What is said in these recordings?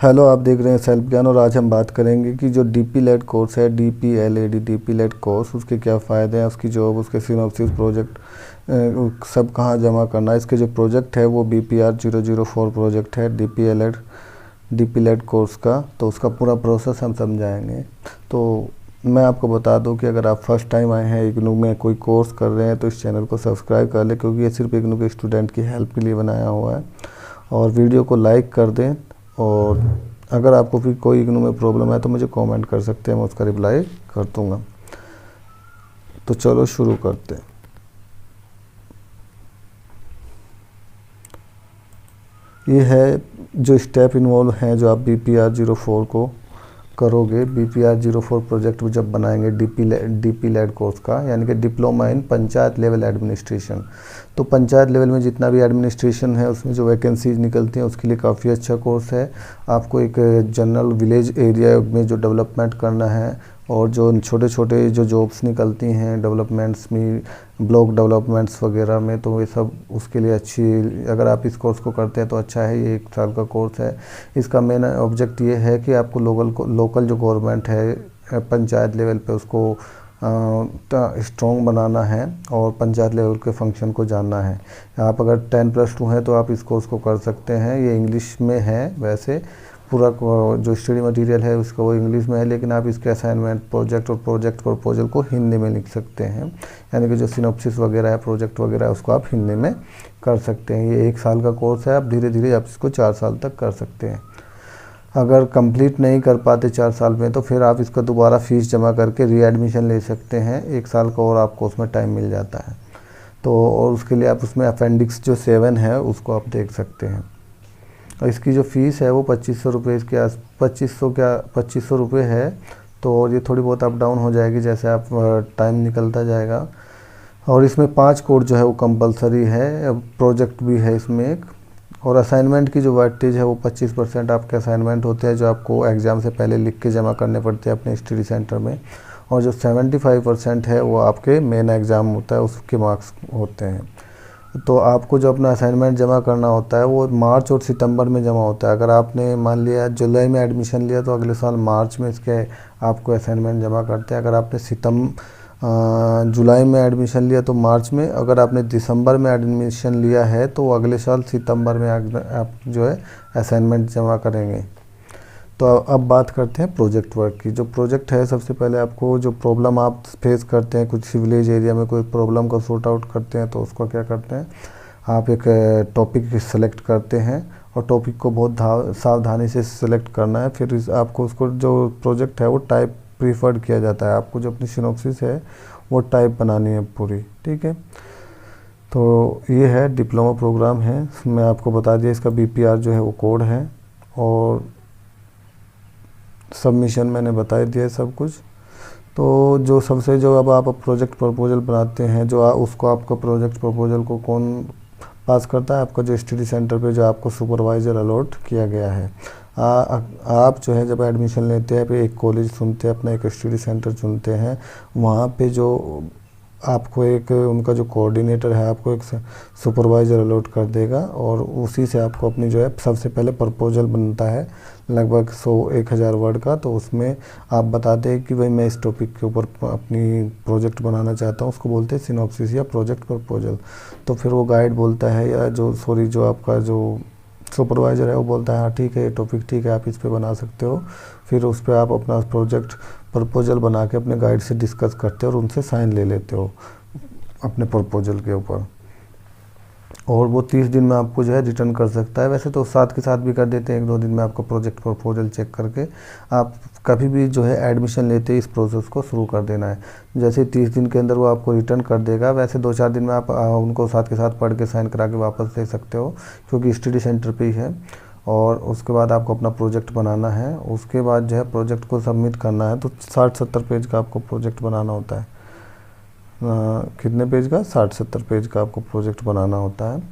Hello, आप देख रहे हैं सेल्फ ज्ञान। और आज हम बात करेंगे कि जो डीपी लेड कोर्स है, DPLED डीपी लेड कोर्स, उसके क्या फ़ायदे हैं, उसकी जॉब, उसके सिनॉप्सिस, प्रोजेक्ट सब कहाँ जमा करना है। इसके जो प्रोजेक्ट है वो BPR004 प्रोजेक्ट है डीपी लेड कोर्स का। तो उसका पूरा प्रोसेस हम समझाएंगे। तो मैं आपको बता दूं कि अगर आप फर्स्ट टाइम आए हैं इग्नू में कोई कोर्स कर रहे हैं तो इस चैनल को सब्सक्राइब कर लें, क्योंकि ये सिर्फ इग्नू के स्टूडेंट की हेल्प के लिए बनाया हुआ है। और वीडियो को लाइक कर दें। और अगर आपको फिर कोई इग्नू में प्रॉब्लम है तो मुझे कमेंट कर सकते हैं, मैं उसका रिप्लाई कर दूंगा। तो चलो शुरू करते हैं। ये है जो स्टेप इन्वॉल्व हैं जो आप BPR04 को करोगे। BPR04 प्रोजेक्ट जब बनाएंगे डीपी लेड कोर्स का, यानी कि diploma in panchayat level administration. तो पंचायत लेवल में जितना भी एडमिनिस्ट्रेशन है उसमें जो वैकेंसीज निकलती हैं उसके लिए काफ़ी अच्छा कोर्स है। आपको एक जनरल विलेज एरिया में जो डेवलपमेंट करना है, और जो छोटे छोटे जो जॉब्स निकलती हैं डेवलपमेंट्स में, ब्लॉक डेवलपमेंट्स वगैरह में, तो ये सब उसके लिए अच्छी, अगर आप इस कोर्स को करते हैं तो अच्छा है। ये 1 साल का कोर्स है। इसका मेन ऑब्जेक्ट ये है कि आपको लोकल जो गवर्नमेंट है पंचायत लेवल पे, उसको स्ट्रॉन्ग बनाना है और पंचायत लेवल के फंक्शन को जानना है। आप अगर 10+2 हैं तो आप इस कोर्स को कर सकते हैं। ये इंग्लिश में है, वैसे पूरा जो स्टडी मटेरियल है उसका वो इंग्लिश में है, लेकिन आप इसके असाइनमेंट, प्रोजेक्ट और प्रोजेक्ट प्रपोजल को हिंदी में लिख सकते हैं। यानी कि जो सिनॉप्सिस वगैरह है, प्रोजेक्ट वगैरह है, उसको आप हिंदी में कर सकते हैं। ये 1 साल का कोर्स है। आप धीरे धीरे आप इसको 4 साल तक कर सकते हैं। अगर कंप्लीट नहीं कर पाते 4 साल में तो फिर आप इसका दोबारा फीस जमा करके रीएडमिशन ले सकते हैं। 1 साल का और आपको उसमें टाइम मिल जाता है। तो और उसके लिए आप उसमें अपेंडिक्स जो 7 है उसको आप देख सकते हैं। और इसकी जो फ़ीस है वो 2500 रुपये, इसके आस 2500 रुपये है। तो और ये थोड़ी बहुत अप डाउन हो जाएगी जैसे आप टाइम निकलता जाएगा। और इसमें 5 कोड जो है वो कंपलसरी है। प्रोजेक्ट भी है इसमें एक। और असाइनमेंट की जो वेटेज है वो 25% आपके असाइनमेंट होते हैं, जो आपको एग्ज़ाम से पहले लिख के जमा करने पड़ते हैं अपने स्टडी सेंटर में। और जो 75% है वो आपके मेन एग्ज़ाम होता है, उसके मार्क्स होते हैं। तो आपको जो अपना असाइनमेंट जमा करना होता है वो मार्च और सितंबर में जमा होता है। अगर आपने मान लिया जुलाई में एडमिशन लिया तो अगले साल मार्च में इसके आपको असाइनमेंट जमा करते हैं। अगर आपने जुलाई में एडमिशन लिया तो मार्च में, अगर आपने दिसंबर में एडमिशन लिया है तो अगले साल सितंबर में आप जो है असाइनमेंट जमा करेंगे। तो अब बात करते हैं प्रोजेक्ट वर्क की। जो प्रोजेक्ट है, सबसे पहले आपको जो प्रॉब्लम आप फेस करते हैं, कुछ विलेज एरिया में कोई प्रॉब्लम को सॉर्ट आउट करते हैं, तो उसको क्या करते हैं, आप एक टॉपिक सेलेक्ट करते हैं और टॉपिक को बहुत सावधानी से सिलेक्ट करना है। फिर आपको उसको जो प्रोजेक्ट है वो टाइप प्रीफर्ड किया जाता है। आपको जो अपनी सिनॉप्सिस है वो टाइप बनानी है पूरी, ठीक है। तो ये है डिप्लोमा प्रोग्राम है। मैं आपको बता दिया इसका BPR जो है वो कोड है, और सबमिशन मैंने बता दिया है सब कुछ। तो जो सबसे जो अब आप प्रोजेक्ट प्रपोजल बनाते हैं, जो उसको आपका प्रोजेक्ट प्रपोजल को कौन पास करता है, आपका जो स्टडी सेंटर पे जो आपको सुपरवाइज़र अलॉट किया गया है। आप जो है जब एडमिशन लेते हैं, पे एक कॉलेज चुनते हैं, अपना एक स्टडी सेंटर चुनते हैं, वहाँ पे जो आपको एक उनका जो कोऑर्डिनेटर है आपको एक सुपरवाइज़र अलॉट कर देगा, और उसी से आपको अपनी जो है सबसे पहले प्रपोजल बनता है लगभग 100-1000 वर्ड का। तो उसमें आप बताते हैं कि भाई मैं इस टॉपिक के ऊपर अपनी प्रोजेक्ट बनाना चाहता हूँ, उसको बोलते हैं सिनॉप्सिस या प्रोजेक्ट प्रपोजल। तो फिर वो गाइड बोलता है, या जो आपका जो सुपरवाइज़र है वो बोलता है हाँ ठीक है, ये टॉपिक ठीक है, आप इस पे बना सकते हो। फिर उस पर आप अपना प्रोजेक्ट प्रपोजल बना के अपने गाइड से डिस्कस करते हो और उनसे साइन ले लेते हो अपने प्रपोजल के ऊपर। और वो 30 दिन में आपको जो है रिटर्न कर सकता है। वैसे तो साथ के साथ भी कर देते हैं, 1-2 दिन में आपका प्रोजेक्ट प्रपोजल चेक करके आप कभी भी जो है एडमिशन लेते ही इस प्रोसेस को शुरू कर देना है। जैसे 30 दिन के अंदर वो आपको रिटर्न कर देगा। वैसे 2-4 दिन में आप उनको साथ के साथ पढ़ के साइन करा के वापस ले सकते हो, क्योंकि स्टडी सेंटर पे ही है। और उसके बाद आपको अपना प्रोजेक्ट बनाना है। उसके बाद जो है प्रोजेक्ट को सबमिट करना है। तो 60-70 पेज का आपको प्रोजेक्ट बनाना होता है। कितने पेज का? 60-70 पेज का आपको प्रोजेक्ट बनाना होता है।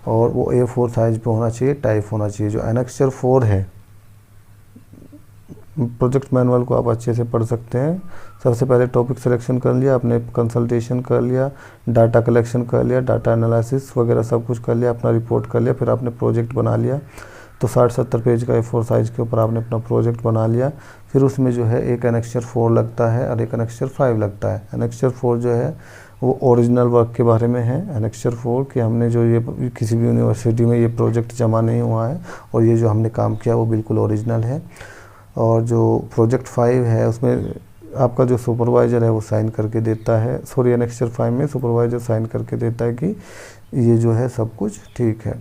और वो A4 साइज पे होना चाहिए, टाइप होना चाहिए। जो एनेक्चर 4 है, प्रोजेक्ट मैनुअल को आप अच्छे से पढ़ सकते हैं। सबसे पहले टॉपिक सिलेक्शन कर लिया, आपने कंसल्टेशन कर लिया, डाटा कलेक्शन कर लिया, डाटा एनालिसिस वगैरह सब कुछ कर लिया, अपना रिपोर्ट कर लिया, फिर आपने प्रोजेक्ट बना लिया। तो 60-70 पेज का A4 साइज़ के ऊपर आपने अपना प्रोजेक्ट बना लिया। फिर उसमें जो है एक एनेक्सचर 4 लगता है और एक एनेक्सचर 5 लगता है। एनेक्सचर 4 जो है वो ओरिजिनल वर्क के बारे में है। एनेक्सचर 4 कि हमने जो ये किसी भी यूनिवर्सिटी में ये प्रोजेक्ट जमा नहीं हुआ है और ये जो हमने काम किया वो बिल्कुल ओरिजिनल है। और जो प्रोजेक्ट 5 है उसमें आपका जो सुपरवाइज़र है वो साइन करके देता है, सॉरी एनेक्सचर 5 में सुपरवाइज़र साइन करके देता है कि ये जो है सब कुछ ठीक है।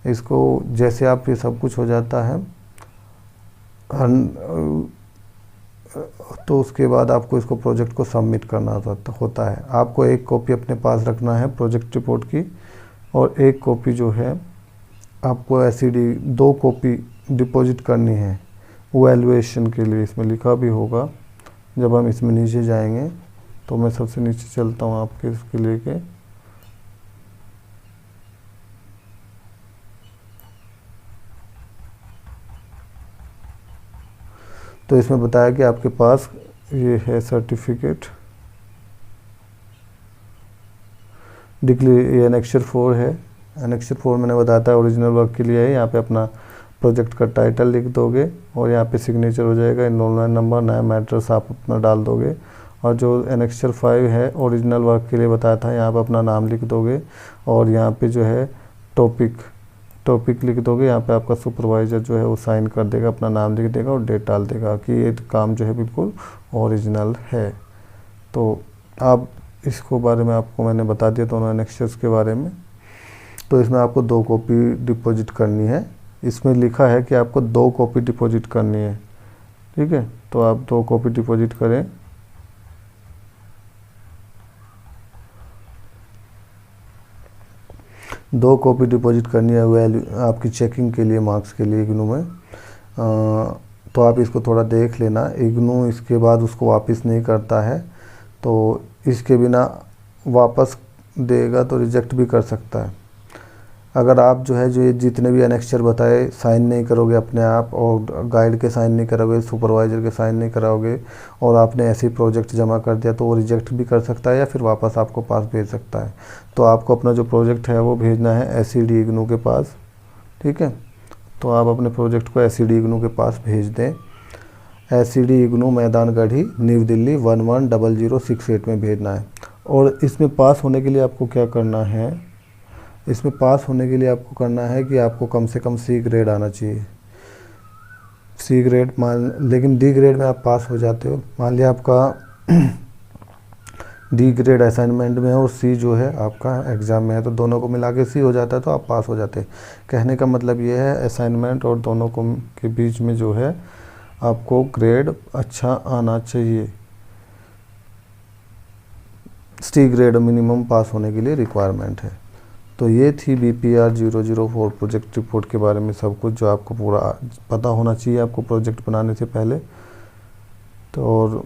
इसको जैसे आप ये सब कुछ हो जाता है तो उसके बाद आपको इसको प्रोजेक्ट को सबमिट करना होता है। आपको एक कॉपी अपने पास रखना है प्रोजेक्ट रिपोर्ट की और एक कॉपी जो है आपको एसईडी 2 कॉपी डिपॉजिट करनी है वैल्यूएशन के लिए। इसमें लिखा भी होगा, जब हम इसमें नीचे जाएंगे तो मैं सबसे नीचे चलता हूँ आपके इसके लेके। तो इसमें बताया कि आपके पास ये है सर्टिफिकेट ये एनेक्सचर 4 है। एनेक्सचर 4 मैंने बताया था ओरिजिनल वर्क के लिए है। यहाँ पे अपना प्रोजेक्ट का टाइटल लिख दोगे और यहाँ पे सिग्नेचर हो जाएगा, एनरोलमेंट नंबर, नया मैट्रिक्स आप अपना डाल दोगे। और जो एनेक्सचर 5 है ओरिजिनल वर्क के लिए बताया था, यहाँ पे अपना नाम लिख दोगे और यहाँ पे जो है टॉपिक लिख दोगे। यहाँ पे आपका सुपरवाइज़र जो है वो साइन कर देगा, अपना नाम लिख देगा और डेट डाल देगा कि ये काम जो है बिल्कुल ओरिजिनल है। तो आप इसको बारे में आपको मैंने बता दिया दोनों एनेक्सचर्स के बारे में। तो इसमें आपको 2 कॉपी डिपॉजिट करनी है। इसमें लिखा है कि आपको 2 कॉपी डिपॉजिट करनी है, ठीक है। तो आप 2 कॉपी डिपॉजिट करें। दो कॉपी डिपॉजिट करनी है वैल्यू आपकी चेकिंग के लिए, मार्क्स के लिए इग्नू में। तो आप इसको थोड़ा देख लेना। इग्नू इसके बाद उसको वापस नहीं करता है, तो इसके बिना वापस देगा तो रिजेक्ट भी कर सकता है। अगर आप जो है जो ये जितने भी एनेक्सचर बताए साइन नहीं करोगे अपने आप और गाइड के साइन नहीं करोगे, सुपरवाइज़र के साइन नहीं कराओगे और आपने ऐसे ही प्रोजेक्ट जमा कर दिया तो वो रिजेक्ट भी कर सकता है या फिर वापस आपको पास भेज सकता है। तो आपको अपना जो प्रोजेक्ट है वो भेजना है एसईडी इग्नू के पास, ठीक है। तो आप अपने प्रोजेक्ट को एसईडी इग्नू के पास भेज दें। एसईडी इग्नू मैदानगढ़ी न्यू दिल्ली 110068 में भेजना है। और इसमें पास होने के लिए आपको क्या करना है, इसमें पास होने के लिए आपको करना है कि आपको कम से कम C ग्रेड आना चाहिए। C ग्रेड लेकिन D ग्रेड में आप पास हो जाते हो। मान लिया आपका D ग्रेड असाइनमेंट में है और C जो है आपका एग्ज़ाम में है, तो दोनों को मिला के C हो जाता है तो आप पास हो जाते हैं। कहने का मतलब ये है असाइनमेंट और दोनों को के बीच में जो है आपको ग्रेड अच्छा आना चाहिए। C ग्रेड मिनिमम पास होने के लिए रिक्वायरमेंट है। तो ये थी BPR 004 प्रोजेक्ट रिपोर्ट के बारे में सब कुछ जो आपको पूरा पता होना चाहिए आपको प्रोजेक्ट बनाने से पहले। तो और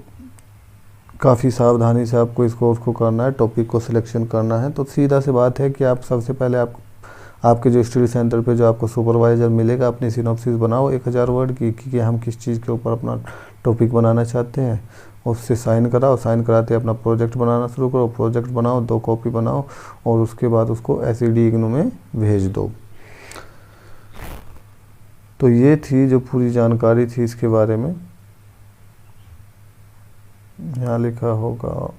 काफ़ी सावधानी से आपको इसको उसको करना है, टॉपिक को सिलेक्शन करना है। तो सीधा सी बात है कि आप सबसे पहले आपके जो स्टडी सेंटर पे जो आपको सुपरवाइज़र मिलेगा अपनी सिनॉप्सिस बनाओ 1000 वर्ड की कि हम किस चीज़ के ऊपर अपना टॉपिक बनाना चाहते हैं। उससे साइन कराओ, साइन कराते अपना प्रोजेक्ट बनाना शुरू करो, प्रोजेक्ट बनाओ, 2 कॉपी बनाओ और उसके बाद उसको एसईडी इग्नू में भेज दो। तो ये थी जो पूरी जानकारी थी इसके बारे में। यहाँ लिखा होगा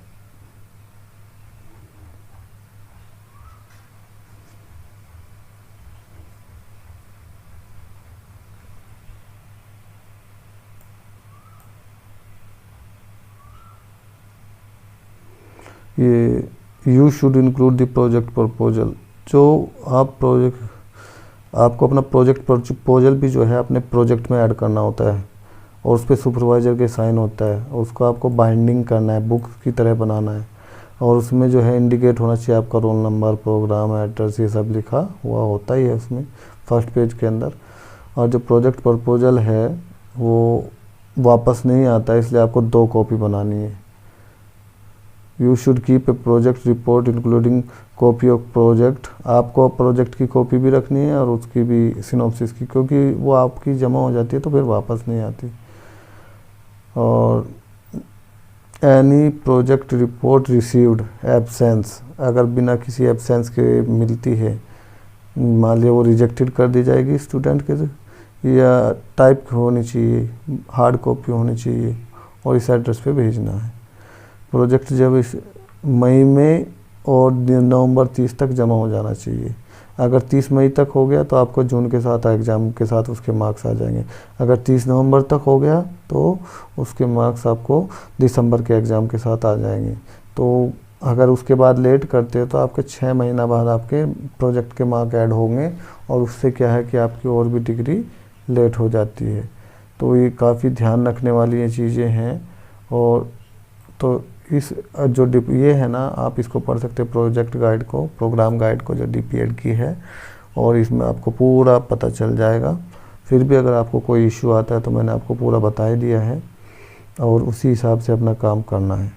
ये you should include the project proposal. जो आपको अपना प्रोजेक्ट प्रपोजल भी जो है अपने प्रोजेक्ट में ऐड करना होता है और उस पर सुपरवाइज़र के साइन होता है और उसको आपको बाइंडिंग करना है, बुक की तरह बनाना है और उसमें जो है इंडिकेट होना चाहिए आपका रोल नंबर, प्रोग्राम एड्रेस, ये सब लिखा हुआ होता ही है उसमें फर्स्ट पेज के अंदर। और जो प्रोजेक्ट प्रपोजल है वो वापस नहीं आता है, इसलिए आपको 2 कॉपी बनानी है। You should keep a project report including copy of project. आपको प्रोजेक्ट की कॉपी भी रखनी है और उसकी भी सिनॉप्सिस की, क्योंकि वो आपकी जमा हो जाती है तो फिर वापस नहीं आती। और any project report received absence, अगर बिना किसी एब्सेंस के मिलती है मान लिया वो रिजेक्टेड कर दी जाएगी स्टूडेंट के, या टाइप होनी चाहिए, हार्ड कॉपी होनी चाहिए और इस एड्रेस पे भेजना है। प्रोजेक्ट जब इस मई में और नवंबर 30 तक जमा हो जाना चाहिए। अगर 30 मई तक हो गया तो आपको जून के साथ एग्ज़ाम के साथ उसके मार्क्स आ जाएंगे। अगर 30 नवंबर तक हो गया तो उसके मार्क्स आपको दिसंबर के एग्ज़ाम के साथ आ जाएंगे। तो अगर उसके बाद लेट करते हो तो आपके 6 महीना बाद आपके प्रोजेक्ट के मार्क ऐड होंगे और उससे क्या है कि आपकी और भी डिग्री लेट हो जाती है। तो ये काफ़ी ध्यान रखने वाली ये चीज़ें हैं। और तो इस जो ये है ना, आप इसको पढ़ सकते हैं प्रोजेक्ट गाइड को, प्रोग्राम गाइड को जो DPED की है, और इसमें आपको पूरा पता चल जाएगा। फिर भी अगर आपको कोई इश्यू आता है तो मैंने आपको पूरा बता ही दिया है और उसी हिसाब से अपना काम करना है।